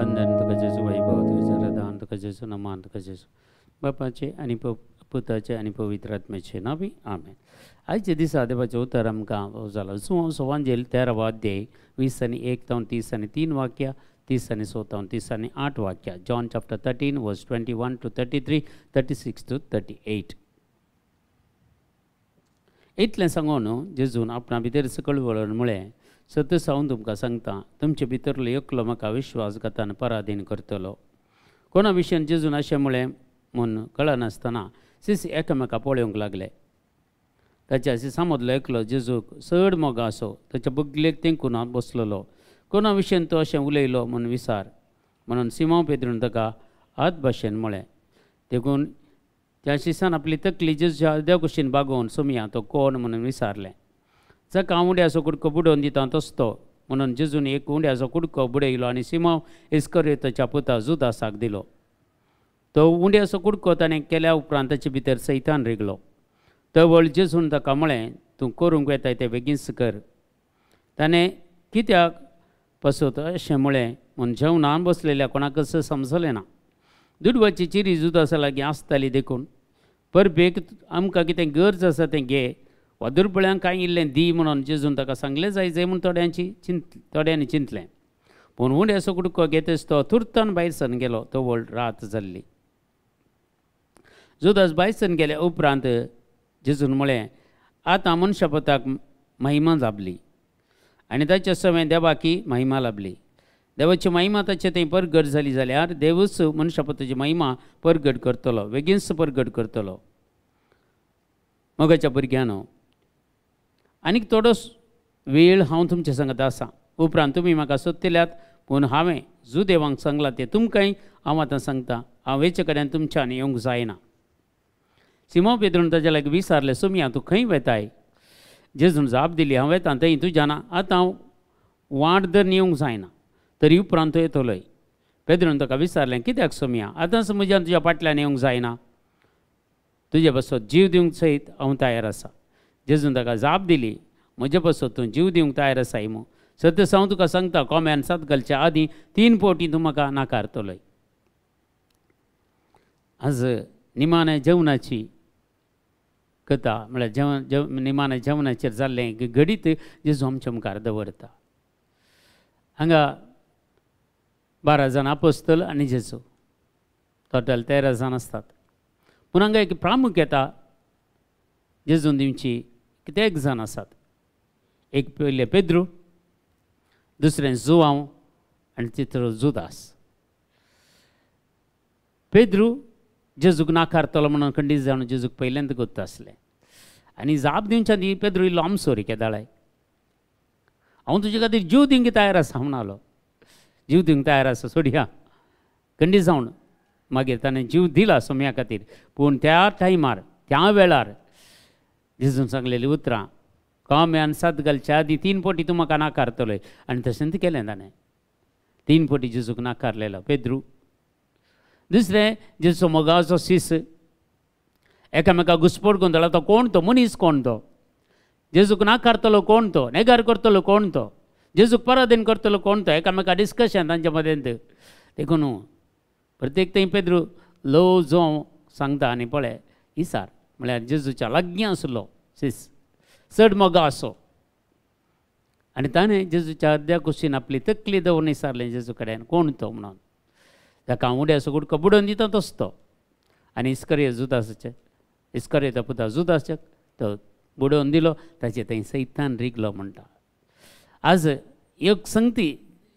वंदन तुका जेजू, वैभव तुझे रदान तुका जेजू, नमान तुका जेजू, बापाचे आणि पुताचे आणि पवित्र आत्म्याचे नावी आमेन. आयचे दिसा देवाचे उतर आमकां जाला सुवांजेल 13वा अध्याय 20 आनी 1 तावन 30 आनी 3 वाक्या, 30 आनी 6 तावन 30 आनी 8 वाक्या. जॉन चॅप्टर 13 वर्स 21 to 33, 36 to 38. इतलें सांगून जेजून आपणा भितर सकयल वळोन म्हळें, सत्य सांगून तुमकां सांगता, तुमचे भितरलो एकलो म्हाका विश्वासघातान पराधीन करतलो. कोणा विशयान जेजून अशें म्हळें म्हूण कळनासतना शिस एकामेका पळोवंक लागले. ताच्या शिसामदलो एकलो जेजूक चड मोगा असो ताच्या बगलेक तेंकून बसलेलो. कोणा विशयान तो अशें उलयलो म्हूण विचार म्हणून सिमोन पेद्रून ताका आद भाशेन म्हळें. देखून त्या शिसान आपली तकली जेजूच्या अर्द्या कुशीन बागोवन सोमया तो कोण म्हणून विचारलें. जाका हांव उंड्याचो कुडको बुडोवन दिता तोच म्हणून जेजून एक उंड्याचो कुडको बुडयलो आनी सिमोन इस्करियोताच्या पुता जुदासाक दिलो. तो उंड्याचो कुडको ताणें केल्या उपरांत ताचे भितर सैतान रिगलो. तो वळ जेजून ताका म्हळें, तूं करूंक येताय तें बेगीनच कर. ताणें कित्याक पसत अशें म्हळें म्हूण जेवणान बसलेल्या कोणाकच समजलें ना. दुडवाची चिरी जुदासा लागीं आसताली देखून परबेक आमकां कितें गरज आसा तें घे, वा दुर्बळ्यांक कांय इल्लें दी म्हणून जेजून ताका सांगलें जाय म्हूण थोड्यांनी चिंतलें. पूण उंड्याचो कुडको घेतच तो तुर्तान भायर सन गेलो. तो व्हड रात जाल्ली. जुदास भायर सन गेल्या उपरांत जेजून म्हळें, आतां मनशा पुताक महिमा जाबली आनी ताच्या सवय देवाकी महिमा लाभली. देवाची महिमा ताचे थंय परगट जाली जाल्यार देवूच मनशा पुताची महिमा परगट करतलो, बेगीनच परगट करतलो. मोगाच्या भुरग्यानो, आनीक थोडोच वेळ हांव तुमचे सांगत आसा. उपरांत तुमी म्हाका सोदतल्यात, पूण हांवें जो देवाक सांगलां तें तुमकांय हांव आतां सांगता. हांव वेचे कडेन तुमच्यान येवंक जायना. सिमोन पेद्रून ताच्या लागीं विचारलें, सोमया तूं खंय वेताय? जेजून जाप दिली, हांव वेतां थंय तुज्या ना. आतां हांव वाट धर येवंक जायना, तरी उपरांत तो येतलोय. पेद्रून ताका विचारलें, कित्याक सोमया? आतांच म्हज्यान तुज्या फाटल्यान येवंक जायना. तुजे बसत जीव दिवंक सयत हांव तयार आसा. जेजून ताका जाप दिली, म्हजे बसत तूं जीव दिवंक तयार आसाय मू. सत्य हांव तुका सांगता, कोंब्यान सात घालच्या आदीं 3 फावटी तूं म्हाका नाकारतलोय. आज निमाण्या जेवणाची कथा म्हळ्यार निमाण्या जेवणाचेर जाल्लें घडीत जेजू आमच्या मुखार दवरता. हांगा 12 जाण आपोस्तल आनी जेजू, टोटल 13 जाण आसतात. पूण हांगा एक प्रामुख्यता जेजून दिवची कित्येक जाण आसात. एक पयले पेद्रू, दुसरें जुवांव आनी तिसरो जुदास. पेद्रू जेजूक नाकारतलो म्हणून खंडीत जावन जेजूक पयल्यांदा गोत्ता आसलें. आनी जाप दिवच्या दी पेद्रू इल्लो आमसोर केदाळाय, हांव तुजे खातीर जीव दिवंक तयार आसा म्हणलो. जीव दिवंक तयार आसा सोडया. खंडीत जावन मागीर ताणें जीव दिला सोम्या खातीर. पूण त्या टायमार त्या वेळार जेजून सांगलेलीं उतरां, कोंब्यान सात घालच्या आदीं 3 फावटी तूं म्हाका नाकारतलोय. आनी तशें केलें ताणें. 3 फावटी जेजूक नाकारलेलो पेद्रू. दुसरें जेजूचो मोगाचो सीस एकामेकाक घुस्पोट गोंदळा. तो कोण? तो मनीस कोण? तो जेजूक नाकारतलो कोण? तो नेगार करतलो कोण? तो जेजूक पराधीन करतलो कोण? तो एकामेका डिस्कशन तांच्या मदें. देखून प्रत्येक थंय पेद्रू लो जो सांगता आनी पळय इसार म्हळ्यार जेजूच्या लागीं आसलो सीस, चड मोगा असो. आनी ताणें जेजूच्या अर्द्या कुशीन आपली तकली दवरून विचारलें जेजू कडेन, कोण तो म्हणून. ताका हांव उंड्याचो कुडको बुडोवन दिता तोच तो. आनी इस्करियोता पुता जुदासाक तो बुडोवन दिलो. ताचे थंय सैतान रिगलो म्हणटा. आज एक संगती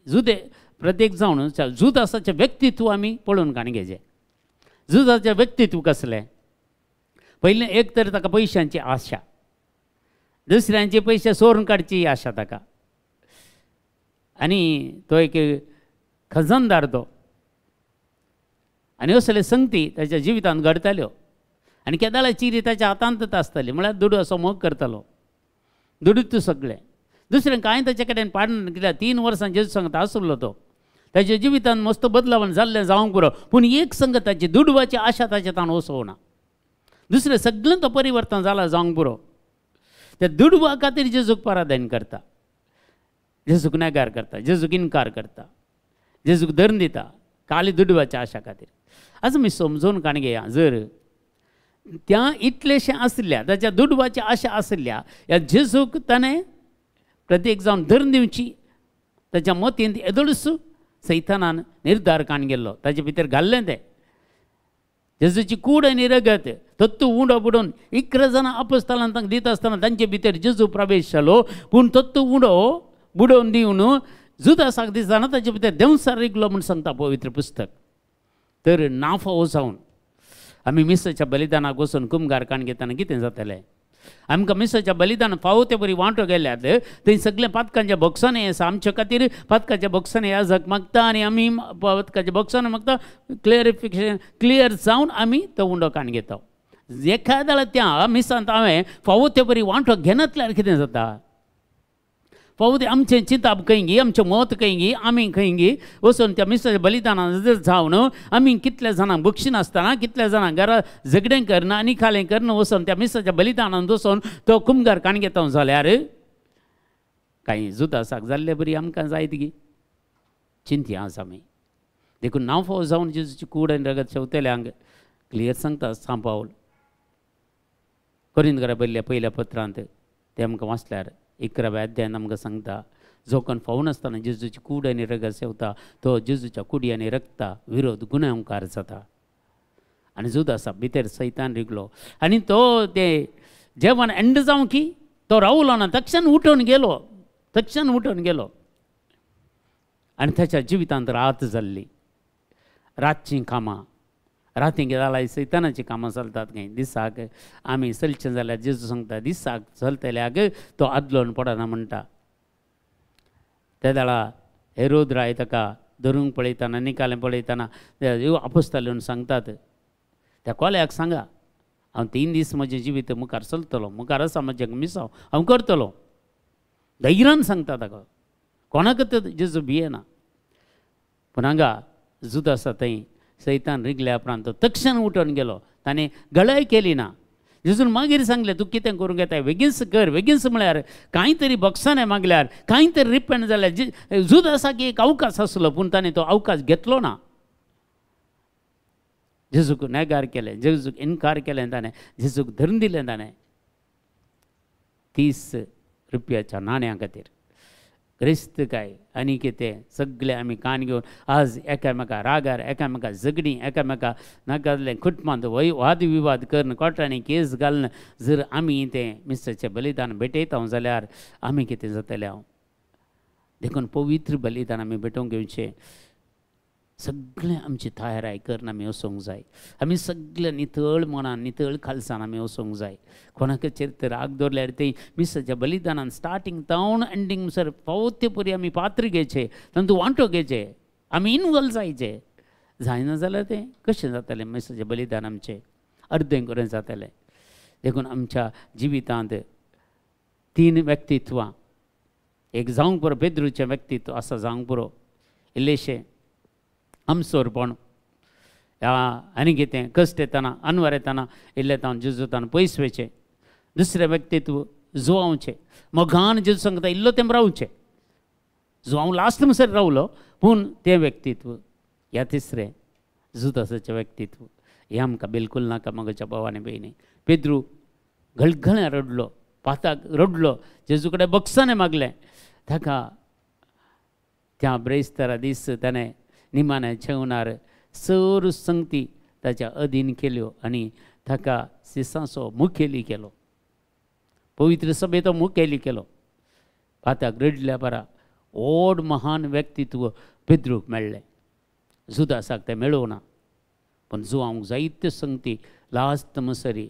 जुदे प्रत्येक जावन जुदासाचें व्यक्तित्व आमी पळोवन घेजें. जुदासाचें व्यक्तित्व कसलें? पयलें एक तर ताका पयशांची आशा, दुसऱ्यांचे पयशे सोरून काडची आशा ताका. आनी तो एक खजानदार तो. आनी असले संगती ताच्या जिवितांत घडताल्यो. आनी केदाळा चिरी ताच्या हातांतच आसताली. म्हळ्यार दुडू असो मोग करतालो. दुडूच सगळें. दुसरें कांय ताचे कडेन पाडना. कित्याक 3 वर्सां जेजू सांगता आसलो तो. ताच्या जिवितांत मस्त बदलावण जाल्लें जावंक पुरो. पूण एक संग ताची दुडवाची आशा ताच्या ताण वचोवना. दुसरें सगळें तो परिवर्तन जाला जावंक पुरो. त्या दुडवा खातीर जेजूक पराधीन करता, जेजूक नेगार करता, जेजूक इन्कार करता. जेजूक धरून दिता खाली दुडवाच्या आशा खातीर. आतां मी समजून काण घेया, जर त्या इतलेशें आसल्या ताच्या दुडवाची आशा आसल्या ह्या जेजूक ताणें प्रत्येक जावन धरून दिवची ताच्या मतींत येदोळस सैतानान निर्धार काण गेल्लो ताचे भितर घाल्लें तें. जेजूची कूड आनी रगत तत्व उंडो बुडोवन 11 जाणां अपोस्तलांक तांकां दिता आसतना तांचे भितर जेजू प्रवेश जालो. पूण तत्व उंडो बुडोवन दिवन जुदासाक दिसताना ताचे भितर देंवसार रिगलो म्हूण सांगता पवित्र पुस्तक. तर नाफो जावन आमी मिसाच्या बलिदानाक वचून कुमगार काण घेतना कितें जातलें? आमकां मिसाच्या बलिदान फावो ते बरी वांटो गेल्यात थंय सगळें पातकांच्या बॉक्सांनी आसा. आमच्या खातीर पातकाच्या बॉक्सांनी याजक मागता आनी आमी पातकाच्या बॉक्सांनी मागता क्लियरिफिकेशन क्लियर जावन आमी तो उंडो काण घेता. एखाद्या त्या मिसांत हांवें फावो ते बरी वांटो घेनातल्यार कितें जाता? फावो ते आमचें चिंताप खंय गी, आमचें मत खंय गी, आमी खंय गी वचून त्या मिसाच्या बलिदानान जर जावन आमी कितल्या जाणांक बक्षी नासतना कितल्या जाणांक घरा झगडें करना आनी खालें करना वचून त्या मिसाच्या बलिदानान वचून तो कुमगार काण घेता जाल्यार कांय जुदासाक जाल्ले बरी आमकां जायत गी चिंतया आसा आमी. देखून नाफो जावन जेजूची कूड आनी रगत शेवतेल्यांक क्लियर सांगता सांत पावल कोरिंथीकारा बरयल्ल्या पयल्या पत्रांत तें आमकां वाचल्यार 11व्या अध्यायान आमकां सांगता जो कोण फावो नासतना जेजूची कूड आनी रगत सेवता तो जेजूच्या कुडी आनी रगता विरोध गुन्यांवकार जाता. आनी जुदासा भितर सैतान रिगलो आनी तो तें जेवण एंड जावं की तो रावलो ना, तक्षण उठून गेलो आनी ताच्या जिवितांत रात जाल्ली. रातचीं कामां रातीं जाल्यार सैतानाची कामां चलतात खंय. दिसाक आमी चलचें जाल्यार जेजू सांगता दिसाक चलतल्याक तो आदलोन पडना म्हणटा. त्या वेळा हेरोद राय ताका धरूंक पळयतना निकालें पळयतना आपोस्तलां सांगतात त्या कोल्याक सांगा हांव 3 दीस म्हजें जिवीत मुखार चलतलो, मुखार आसा म्हजें मिसांव हांव करतलो. धैर्यान सांगता ताका, कोणाकच जेजू भियेना. पूण हांगा जुद आसा थंय सैतान रिगल्या उपरांत तो तक्षण उठून गेलो. ताणें गळाय केली ना. जेजून मागीर सांगलें तूं कितें करूंक येता बेगीनच कर. बेगीनच म्हळ्यार कांय तरी बॉक्सांनी मागल्यार कांय तरी रिपेंट जाल्यार जुद आसा की एक अवकाश आसलो पूण ताणें तो अवकाश घेतलो ना. जेजूक नेगार केलें, जेजूक इन्कार केलें ताणें, जेजूक धरून दिलें ताणें 30 रुपयाच्या नाण्या खातीर. क्रिस्त काय आनी कितें सगळे आमी कान घेवन आज एकामेका रागार एकामेका झगडीं एकामेका नाका जाल्लें खुटमांत वाद विवाद करून कोर्टांनी केस घालन जर आमी तें मिसाचें बलिदान भेटयता जाल्यार आमी कितें जातलें? हांव देखून पवित्र बलिदान आमी भेटोवंक घेवचें. सगळें आमची थायराय करून आमी वचोंक जाय. आमी सगळें नितळ मनान नितळ खालसान आमी वचोंक जाय. कोणाकचेर तर राग दवरल्यार तें मिसाच्या बलिदानान स्टार्टींग तावन एंडींग सर फावो परी आमी पात्र घेवचें, तातूंत वांटो घेवचे, आमी इनवॉल्व जायचे. जायना जाल्यार तें कशें जातलें? मिसाचें बलिदान आमचें अर्दें करून जातलें. देखून आमच्या जिवितांत 3 व्यक्तित्वां एक जावंक पुरो पेद्रूचें व्यक्तित्व आसा जावंक पुरो इल्लेशें आमचोरपण आनी कितें कश्ट येतना अनवर येतना इल्लें तावन जेजूतान पयस वेचें. दुसरें व्यक्तित्व जुवांवचें मोगान जेजू सांगता इल्लो तेंप रावचें. जुवांव लास्ट म्हणसर रावलो पूण तें व्यक्तित्व. ह्या तिसरें जुदासाचें व्यक्तित्व. हें आमकां बिलकूल नाका मोगाच्या भावांनी भयणी. पेद्रू घळघळ्या रडलो, पाताक रडलो, जेजू कडेन बक्षांनी मागलें. ताका त्या ब्रेस्तारा दीस ताणें निमाण्या जेवणार सर संगती ताच्या अधीन केल्यो आनी ताका सिसाचो मुखेली केलो. पवित्र सभेचो मुखेली केलो. पाताक रडल्या बरा व्हड महान व्यक्तित्व पेद्रूक मेळ्ळें. जुदासाक तें मेळूं ना. पूण जुवांक जायत्यो संगती लास्ट म्हणसरी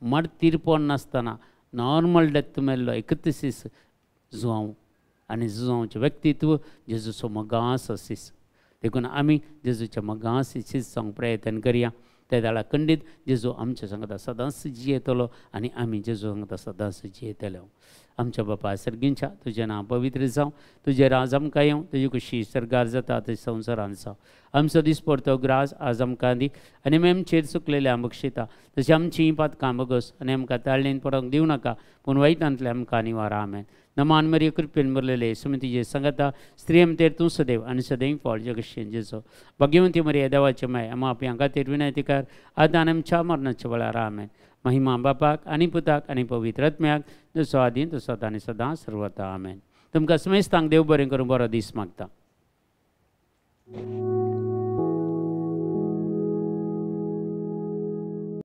मडतीरपण नासतना नॉर्मल डेथ मेळ्ळो 31 दीस जुवांव. आनी जुवांवचें व्यक्तित्व जेजूचो मोगास सीस. देखून आमी जेजूच्या मोगास सीस जावंक प्रयत्न करया. त्या वेळा खंडीत जेजू आमच्या सांगता सदांच जियेतलो आनी आमी जेजू सांगता सदांच जियेतलो. आमच्या बापा सर्गींच्या तुजें नांव पवित्र जावं, तुजें राज आमकां येवं, तुजी खुशी सरगार जाता तशें संवसारांत जावं. आमचो दिसपडतो ग्रास आज आमकां दी आनी आमी आमचेर चुकलेले बक्षिता तशें आमचीं पातकां बगस आनी आमकां ताळणेन पडोवंक दिवं नाका पूण वायटांतले आमकां निवार. आमेन. नमान मरिय कृपेन भरलेले सुमतीचे संगता स्त्री अमतेर तूं सदैव आनी सदैव फळ जगतशें जेजो भाग्यवंती मरिय देवाचे माय आम्हा आपल्या खातीर विनंती कर आतां आनी आमच्या मरणाच्या वेळार आमेन. महिमा बापाक आनी पुताक आनी पवित्र आत्म्याक जसो आदीं तसो आनी सदां सर्वता आमेन. तुमकां समेस्तांक देव बरें करून बरो दीस मागता.